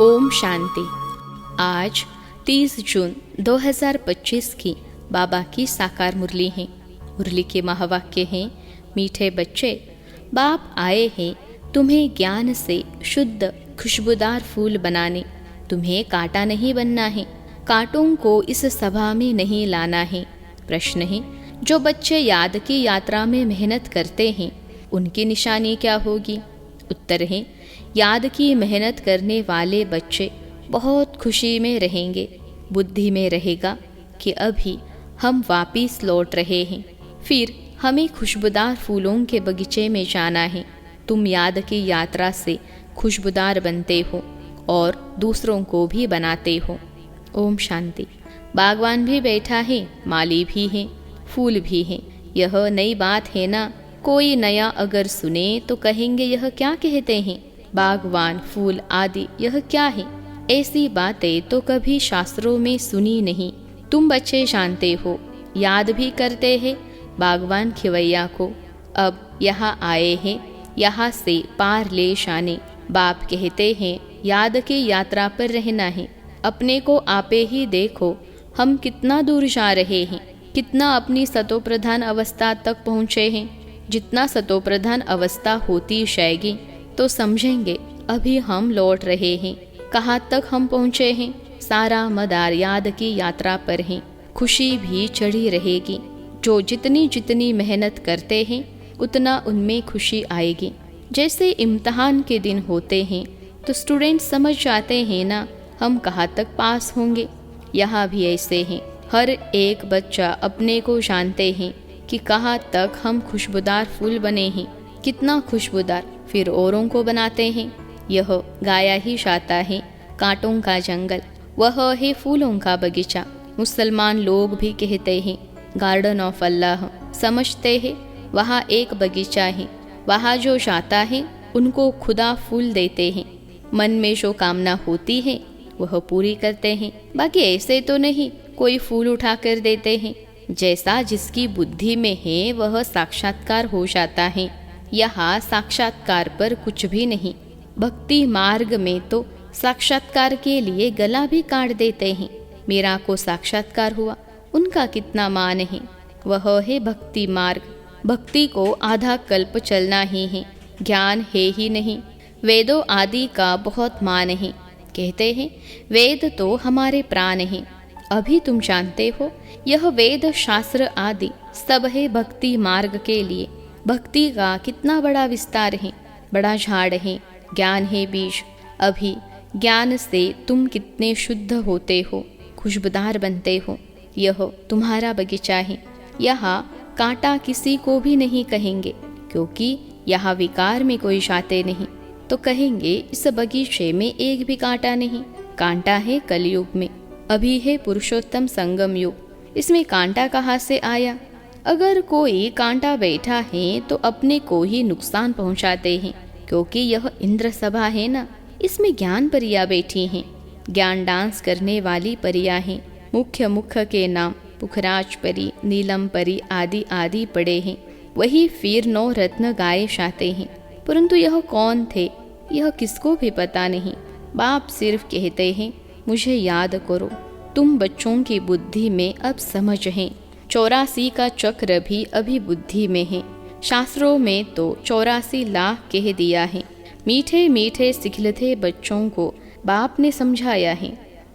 ओम शांति। आज 30 जून 2025 की बाबा की साकार मुरली है। मुरली के महावाक्य हैं, मीठे बच्चे, बाप आए हैं तुम्हें ज्ञान से शुद्ध खुशबूदार फूल बनाने। तुम्हें कांटा नहीं बनना है, कांटों को इस सभा में नहीं लाना है। प्रश्न है, जो बच्चे याद की यात्रा में मेहनत करते हैं उनकी निशानी क्या होगी? उत्तर है, याद की मेहनत करने वाले बच्चे बहुत खुशी में रहेंगे। बुद्धि में रहेगा कि अभी हम वापिस लौट रहे हैं, फिर हमें खुशबूदार फूलों के बगीचे में जाना है। तुम याद की यात्रा से खुशबूदार बनते हो और दूसरों को भी बनाते हो। ओम शांति। बागवान भी बैठा है, माली भी है, फूल भी है। यह नई बात है ना? कोई नया अगर सुने तो कहेंगे यह क्या कहते हैं, बागवान, फूल आदि यह क्या है? ऐसी बातें तो कभी शास्त्रों में सुनी नहीं। तुम बच्चे जानते हो, याद भी करते हैं बागवान खिवैया को। अब यहाँ आए हैं, यहाँ से पार ले जाने। बाप कहते हैं याद की यात्रा पर रहना है। अपने को आपे ही देखो, हम कितना दूर जा रहे हैं, कितना अपनी सतोप्रधान अवस्था तक पहुँचे हैं। जितना सतोप्रधान अवस्था होती जाएगी तो समझेंगे अभी हम लौट रहे हैं। कहाँ तक हम पहुँचे हैं? सारा मदार याद की यात्रा पर है। खुशी भी चढ़ी रहेगी। जो जितनी जितनी मेहनत करते हैं उतना उनमें खुशी आएगी। जैसे इम्तहान के दिन होते हैं तो स्टूडेंट समझ जाते हैं ना हम कहाँ तक पास होंगे। यहाँ भी ऐसे हैं, हर एक बच्चा अपने को जानते हैं कि कहाँ तक हम खुशबूदार फूल बने हैं, कितना खुशबूदार, फिर औरों को बनाते हैं। यह गाया ही जाता है कांटों का जंगल, वह है फूलों का बगीचा। मुसलमान लोग भी कहते हैं गार्डन ऑफ अल्लाह। समझते हैं वहाँ एक बगीचा है, वहाँ जो जाता है उनको खुदा फूल देते हैं। मन में जो कामना होती है वह पूरी करते हैं। बाकी ऐसे तो नहीं कोई फूल उठा कर देते हैं। जैसा जिसकी बुद्धि में है वह साक्षात्कार हो जाता है। यहाँ साक्षात्कार पर कुछ भी नहीं। भक्ति मार्ग में तो साक्षात्कार के लिए गला भी काट देते हैं। मेरा को साक्षात्कार हुआ, उनका कितना मान है। वह है भक्ति मार्ग। भक्ति को आधा कल्प चलना ही है, ज्ञान है ही नहीं। वेदों आदि का बहुत मान है। कहते हैं वेद तो हमारे प्राण हैं। अभी तुम जानते हो यह वेद शास्त्र आदि सब है भक्ति मार्ग के लिए। भक्ति का कितना बड़ा विस्तार है, बड़ा झाड़ है, ज्ञान है बीज। अभी ज्ञान से तुम कितने शुद्ध होते हो, खुशबूदार बनते हो। यह तुम्हारा बगीचा है। यहाँ कांटा किसी को भी नहीं कहेंगे, क्योंकि यहाँ विकार में कोई जाते नहीं। तो कहेंगे इस बगीचे में एक भी कांटा नहीं। कांटा है कलयुग में, अभी है पुरुषोत्तम संगम युग। इसमें कांटा कहाँ से आया? अगर कोई कांटा बैठा है तो अपने को ही नुकसान पहुंचाते हैं, क्योंकि यह इंद्र सभा है ना। इसमें ज्ञान परिया बैठी हैं, ज्ञान डांस करने वाली परिया हैं। मुख्य मुख्य के नाम पुखराज परी, नीलम परी आदि आदि पड़े हैं। वही फिर 9 रत्न गाए जाते हैं। परंतु यह कौन थे यह किसको भी पता नहीं। बाप सिर्फ कहते हैं मुझे याद करो। तुम बच्चों की बुद्धि में अब समझ है। 84 का चक्र भी अभी बुद्धि में है। शास्त्रों में तो 84 लाख कह दिया है। मीठे मीठे सिखलते बच्चों को बाप ने समझाया है।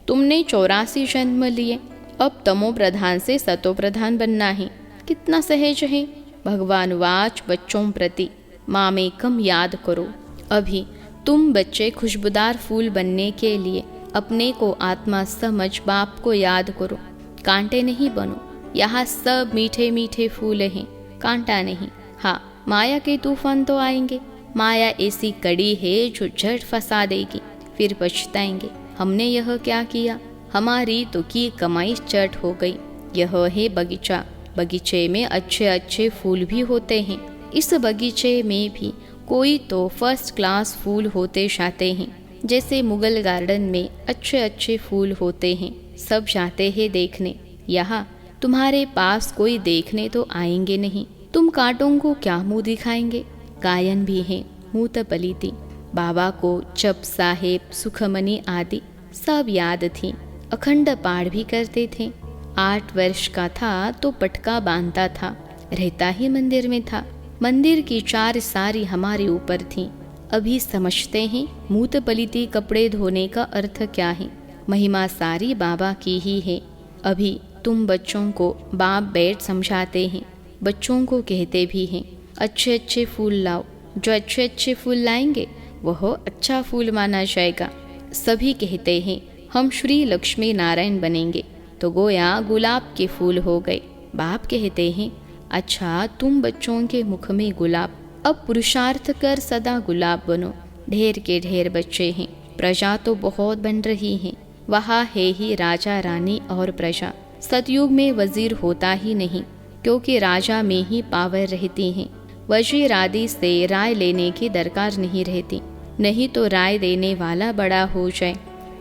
तुमने 84 जन्म लिए, अब तमो प्रधान से सतो प्रधान बनना है। कितना सहज है। भगवान वाच बच्चों प्रति मामेकम याद करो। अभी तुम बच्चे खुशबूदार फूल बनने के लिए अपने को आत्मा समझ बाप को याद करो। कांटे नहीं बनो। यहाँ सब मीठे मीठे फूल हैं, कांटा नहीं। हाँ, माया के तूफान तो आएंगे। माया ऐसी कड़ी है जो झट फंसा देगी, फिर पछताएंगे हमने यह क्या किया। हमारी तो की कमाई चट हो गई। यह है बगीचा। बगीचे में अच्छे अच्छे फूल भी होते हैं। इस बगीचे में भी कोई तो फर्स्ट क्लास फूल होते जाते हैं। जैसे मुगल गार्डन में अच्छे अच्छे फूल होते हैं, सब जाते हैं देखने। यहाँ तुम्हारे पास कोई देखने तो आएंगे नहीं। तुम कांटों को क्या मुंह दिखाएंगे? गायन भी है, मुँह पलीती। बाबा को जप साहेब, सुखमनी आदि सब याद थी। अखंड पाठ भी करते थे। 8 वर्ष का था तो पटका बांधता था, रहता ही मंदिर में था। मंदिर की 4 सारी हमारे ऊपर थी। अभी समझते हैं मूत पलिती कपड़े धोने का अर्थ क्या है। महिमा सारी बाबा की ही है। अभी तुम बच्चों को बाप बैठ समझाते हैं, बच्चों को कहते भी हैं अच्छे अच्छे फूल लाओ। जो अच्छे अच्छे फूल लाएंगे वह अच्छा फूल माना जाएगा। सभी कहते हैं हम श्री लक्ष्मी नारायण बनेंगे, तो गोया गुलाब के फूल हो गए। बाप कहते हैं अच्छा तुम बच्चों के मुख में गुलाब, अब पुरुषार्थ कर सदा गुलाब बनो। ढेर के ढेर बच्चे हैं, प्रजा तो बहुत बन रही है। वहाँ है ही राजा रानी और प्रजा। सतयुग में वजीर होता ही नहीं, क्योंकि राजा में ही पावर रहती है। वजीर आदि से राय लेने की दरकार नहीं रहती, नहीं तो राय देने वाला बड़ा हो जाए।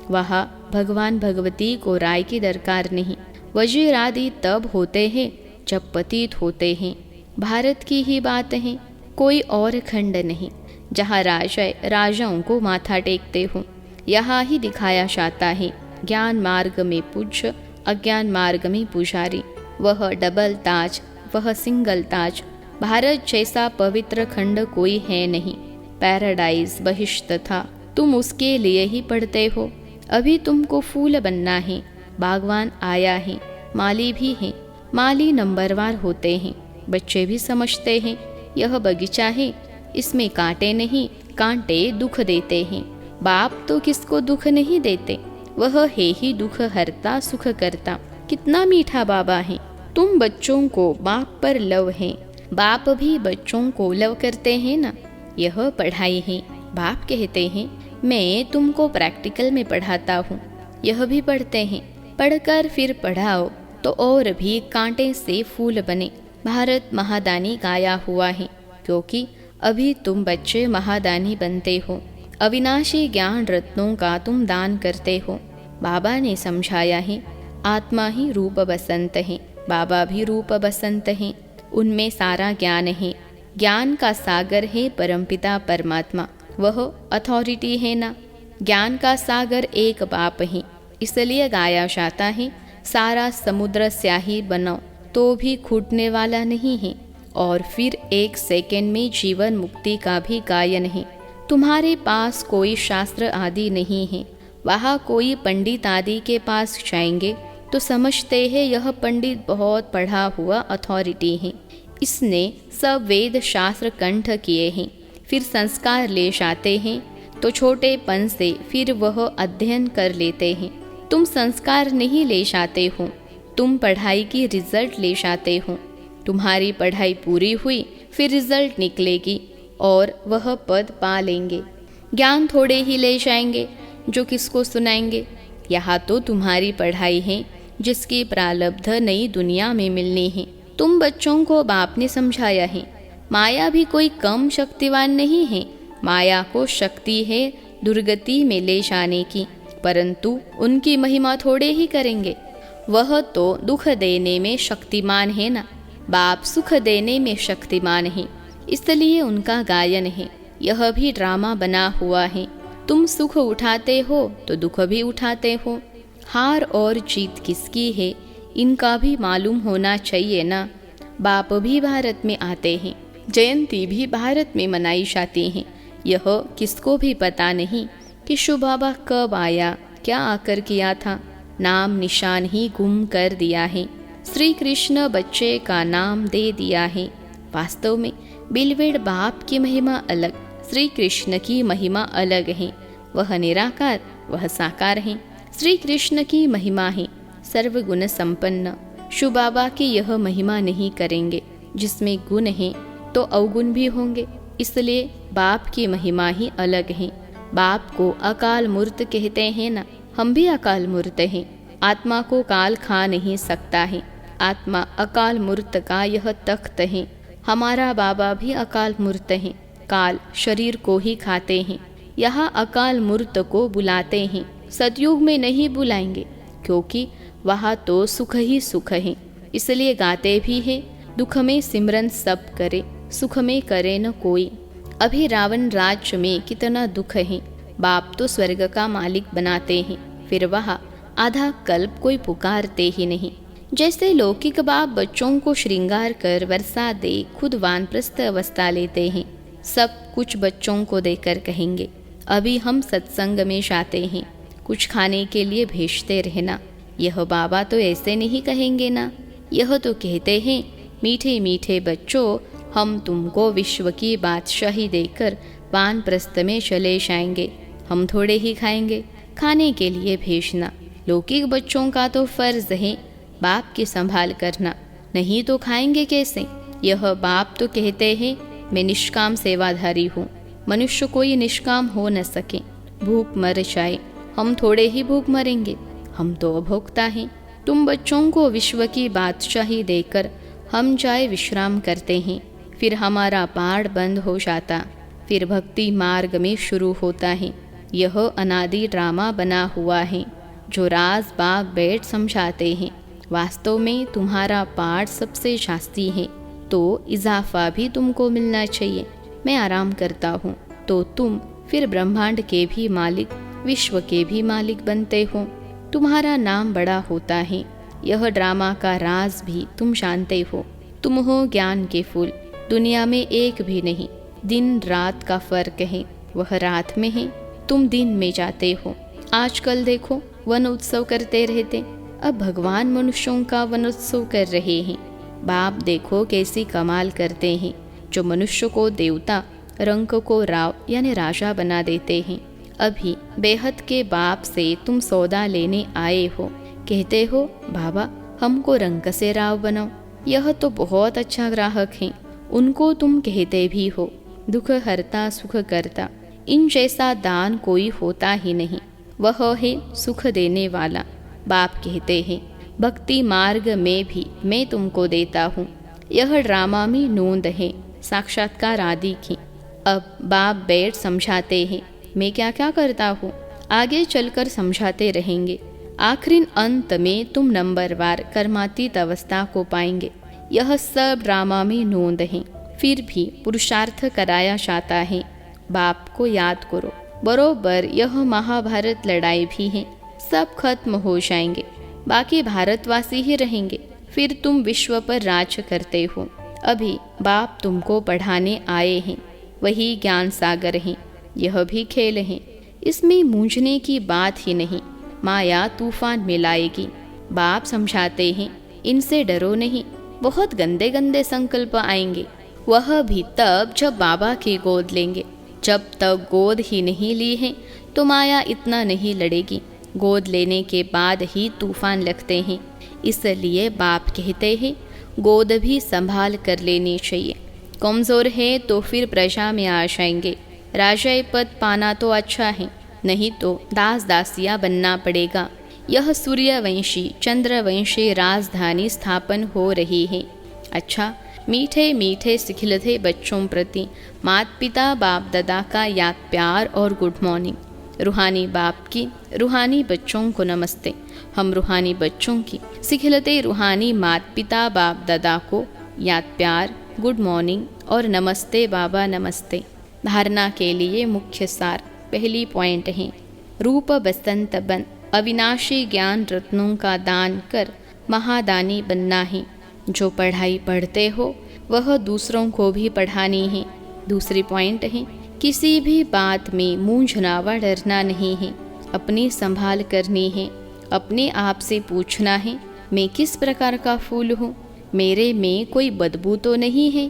वहाँ भगवान भगवती को राय की दरकार नहीं। वजीर आदि तब होते हैं जब पतित होते हैं। भारत की ही बात है, कोई और खंड नहीं जहाँ राजा राजाओं को माथा टेकते हो। यहाँ ही दिखाया जाता है ज्ञान मार्ग में पूज्य, अज्ञान मार्ग में पुजारी। वह डबल ताज, वह सिंगल ताज। भारत जैसा पवित्र खंड कोई है नहीं। पैराडाइज बहिष्ठ था, तुम उसके लिए ही पढ़ते हो। अभी तुमको फूल बनना है। बागवान आया है, माली भी है। माली नंबरवार होते हैं। बच्चे भी समझते हैं यह बगीचा है, इसमें कांटे नहीं, कांटे दुख देते हैं। बाप तो किसको दुख नहीं देते, वह है ही दुख हरता सुख करता। कितना मीठा बाबा है। तुम बच्चों को बाप पर लव है, बाप भी बच्चों को लव करते हैं ना। यह पढ़ाई है। बाप कहते हैं मैं तुमको प्रैक्टिकल में पढ़ाता हूँ। यह भी पढ़ते हैं, पढ़कर फिर पढ़ाओ तो और भी कांटे से फूल बने। भारत महादानी गाया हुआ है, क्योंकि अभी तुम बच्चे महादानी बनते हो। अविनाशी ज्ञान रत्नों का तुम दान करते हो। बाबा ने समझाया है आत्मा ही रूप बसंत है, बाबा भी रूप बसंत हैं। उनमें सारा ज्ञान है। ज्ञान का सागर है परमपिता परमात्मा, वह अथॉरिटी है ना। ज्ञान का सागर एक बाप है, इसलिए गाया जाता है सारा समुद्र स्याही बनाओ तो भी खूटने वाला नहीं है। और फिर 1 सेकेंड में जीवन मुक्ति का भी गायन है। तुम्हारे पास कोई शास्त्र आदि नहीं है। वहाँ कोई पंडित आदि के पास जाएंगे तो समझते हैं यह पंडित बहुत पढ़ा हुआ अथॉरिटी है, इसने सब वेद शास्त्र कंठ किए हैं। फिर संस्कार ले जाते हैं तो छोटेपन से फिर वह अध्ययन कर लेते हैं। तुम संस्कार नहीं ले जाते हो, तुम पढ़ाई की रिजल्ट ले जाते हो। तुम्हारी पढ़ाई पूरी हुई फिर रिजल्ट निकलेगी और वह पद पा लेंगे। ज्ञान थोड़े ही ले जाएंगे जो किसको सुनाएंगे। यहाँ तो तुम्हारी पढ़ाई है जिसकी प्रारब्ध नई दुनिया में मिलनी है। तुम बच्चों को बाप ने समझाया है माया भी कोई कम शक्तिवान नहीं है। माया को शक्ति है दुर्गति में ले जाने की, परंतु उनकी महिमा थोड़े ही करेंगे। वह तो दुख देने में शक्तिमान है ना। बाप सुख देने में शक्तिमान है, इसलिए उनका गायन है। यह भी ड्रामा बना हुआ है। तुम सुख उठाते हो तो दुख भी उठाते हो। हार और जीत किसकी है इनका भी मालूम होना चाहिए ना। बाप भी भारत में आते हैं, जयंती भी भारत में मनाई जाती है। यह किसको भी पता नहीं कि शिव बाबा कब आया, क्या आकर किया था। नाम निशान ही गुम कर दिया है। श्री कृष्ण बच्चे का नाम दे दिया है। वास्तव में बिलवेड़ बाप की महिमा अलग, श्री कृष्ण की महिमा अलग है। वह निराकार, वह साकार है। श्री कृष्ण की महिमा है सर्वगुण संपन्न। शिव बाबा की यह महिमा नहीं करेंगे। जिसमें गुण है तो अवगुण भी होंगे, इसलिए बाप की महिमा ही अलग है। बाप को अकाल मूर्त कहते हैं ना, हम भी अकाल मूर्त हैं। आत्मा को काल खा नहीं सकता है। आत्मा अकाल मूर्त का यह तख्त है। हमारा बाबा भी अकाल मूर्त है। काल शरीर को ही खाते हैं। यहाँ अकाल मूर्त को बुलाते हैं, सतयुग में नहीं बुलाएंगे, क्योंकि वहाँ तो सुख ही सुख है। इसलिए गाते भी हैं दुख में सिमरन सब करे, सुख में करे न कोई। अभी रावण राज्य में कितना दुख है। बाप तो स्वर्ग का मालिक बनाते हैं, फिर वह आधा कल्प कोई पुकारते ही नहीं। जैसे लौकिक बाप बच्चों को श्रृंगार कर वर्षा दे खुद वानप्रस्थ अवस्था लेते हैं, सब कुछ बच्चों को देकर कहेंगे अभी हम सत्संग में जाते हैं, कुछ खाने के लिए भेजते रहना। यह बाबा तो ऐसे नहीं कहेंगे ना, यह तो कहते हैं मीठे मीठे बच्चों, हम तुमको विश्व की बादशाही देकर वानप्रस्थ में चले जाएंगे, हम थोड़े ही खाएंगे, खाने के लिए भेजना। लौकिक बच्चों का तो फर्ज है बाप की संभाल करना, नहीं तो खाएंगे कैसे। यह बाप तो कहते हैं मैं निष्काम सेवाधारी हूँ, मनुष्य कोई निष्काम हो न सके, भूख मर जाए, हम थोड़े ही भूख मरेंगे, हम तो अभोक्ता हैं। तुम बच्चों को विश्व की बादशाही देकर हम जाए विश्राम करते हैं, फिर हमारा पाठ बंद हो जाता, फिर भक्ति मार्ग में शुरू होता है। यह अनादि ड्रामा बना हुआ है जो राज बाग बैठ समझाते हैं। वास्तव में तुम्हारा पाठ सबसे जास्ती है, तो इजाफा भी तुमको मिलना चाहिए। मैं आराम करता हूँ तो तुम फिर ब्रह्मांड के भी मालिक, विश्व के भी मालिक बनते हो, तुम्हारा नाम बड़ा होता है। यह ड्रामा का राज भी तुम जानते हो। तुम हो ज्ञान के फूल, दुनिया में एक भी नहीं। दिन रात का फर्क है, वह रात में है, तुम दिन में जाते हो। आजकल देखो वन उत्सव करते रहते, अब भगवान मनुष्यों का वन उत्सव कर रहे हैं। बाप देखो कैसी कमाल करते हैं, जो मनुष्य को देवता, रंक को राव यानी राजा बना देते हैं। अभी बेहद के बाप से तुम सौदा लेने आए हो, कहते हो बाबा हमको रंक से राव बनाओ। यह तो बहुत अच्छा ग्राहक है, उनको तुम कहते भी हो दुख हरता सुख करता। इन जैसा दान कोई होता ही नहीं, वह है सुख देने वाला। बाप कहते हैं भक्ति मार्ग में भी मैं तुमको देता हूँ। यह ड्रामा में नोंद है साक्षात्कार आदि की। अब बाप बैठ समझाते हैं मैं क्या क्या करता हूँ, आगे चलकर समझाते रहेंगे। आखिरी अंत में तुम नंबरवार कर्मातीत अवस्था को पाएंगे। यह सब ड्रामा में नोंद है, फिर भी पुरुषार्थ कराया जाता है। बाप को याद करो, बरोबर यह महाभारत लड़ाई भी है, सब खत्म हो जाएंगे, बाकी भारतवासी ही रहेंगे, फिर तुम विश्व पर राज करते हो। अभी बाप तुमको पढ़ाने आए हैं, वही ज्ञान सागर हैं। यह भी खेल है, इसमें मूंझने की बात ही नहीं। माया तूफान में लाएगी। बाप समझाते हैं इनसे डरो नहीं, बहुत गंदे गंदे संकल्प आएंगे, वह भी तब जब बाबा की गोद लेंगे। जब तक गोद ही नहीं ली है तो माया इतना नहीं लड़ेगी, गोद लेने के बाद ही तूफान लगते हैं। इसलिए बाप कहते हैं गोद भी संभाल कर लेनी चाहिए। कमज़ोर है तो फिर प्रजा में आ जाएंगे। राजाई पद पाना तो अच्छा है, नहीं तो दास दासिया बनना पड़ेगा। यह सूर्यवंशी चंद्रवंशी राजधानी स्थापन हो रही है। अच्छा, मीठे मीठे सिखिलते बच्चों प्रति माता पिता बाप दादा का याद प्यार और गुड मॉर्निंग। रूहानी बाप की रूहानी बच्चों को नमस्ते। हम रूहानी बच्चों की सिखिलते रूहानी माता पिता बाप दादा को याद प्यार, गुड मॉर्निंग और नमस्ते बाबा नमस्ते। धारणा के लिए मुख्य सार पहली पॉइंट है रूप बसंत बन अविनाशी ज्ञान रत्नों का दान कर महादानी बनना है। जो पढ़ाई पढ़ते हो वह दूसरों को भी पढ़ानी है। दूसरी पॉइंट है किसी भी बात में मूंझना व डरना नहीं है, अपनी संभाल करनी है। अपने आप से पूछना है मैं किस प्रकार का फूल हूँ, मेरे में कोई बदबू तो नहीं है।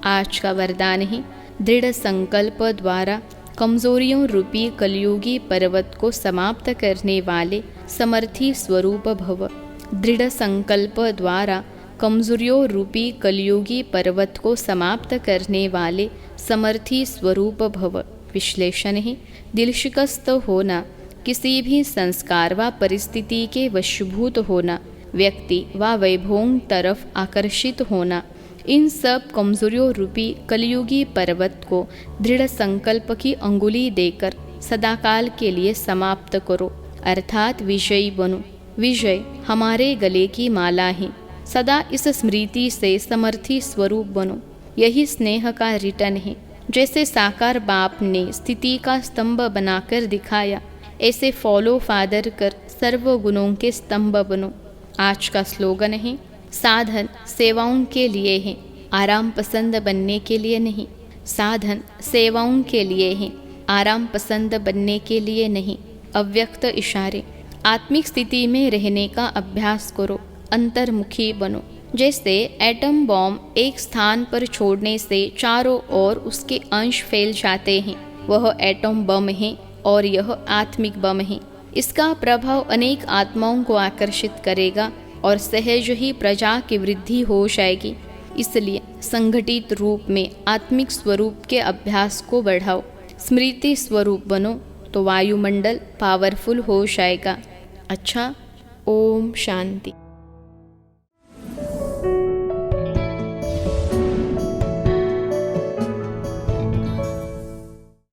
आज का वरदान है दृढ़ संकल्प द्वारा कमजोरियों रूपी कलयुगी पर्वत को समाप्त करने वाले समर्थी स्वरूप भव। दृढ़ संकल्प द्वारा कमजोरियों रूपी कलयुगी पर्वत को समाप्त करने वाले समर्थी स्वरूप भव। विश्लेषण है दिल शिकस्त होना, किसी भी संस्कार व परिस्थिति के वशीभूत होना, व्यक्ति व वैभवों तरफ आकर्षित होना, इन सब कमजोरियों रूपी कलयुगी पर्वत को दृढ़ संकल्प की अंगुली देकर सदाकाल के लिए समाप्त करो, अर्थात विजयी बनो। विजय हमारे गले की माला है, सदा इस स्मृति से समर्थी स्वरूप बनो। यही स्नेह का रिटर्न है जैसे साकार बाप ने स्थिति का स्तंभ बनाकर दिखाया, ऐसे फॉलो फादर कर सर्व गुणों के स्तंभ बनो। आज का स्लोगन है, साधन सेवाओं के लिए है, आराम पसंद बनने के लिए नहीं। साधन सेवाओं के लिए है, आराम पसंद बनने के लिए नहीं। अव्यक्त इशारे, आत्मिक स्थिति में रहने का अभ्यास करो, अंतर्मुखी बनो। जैसे एटम बॉम्ब एक स्थान पर छोड़ने से चारों ओर उसके अंश फैल जाते हैं, वह एटम बम है और यह आत्मिक बम है। इसका प्रभाव अनेक आत्माओं को आकर्षित करेगा और सहज ही प्रजा की वृद्धि हो जाएगी। इसलिए संगठित रूप में आत्मिक स्वरूप के अभ्यास को बढ़ाओ, स्मृति स्वरूप बनो तो वायुमंडल पावरफुल हो जाएगा। अच्छा, ओम शांति।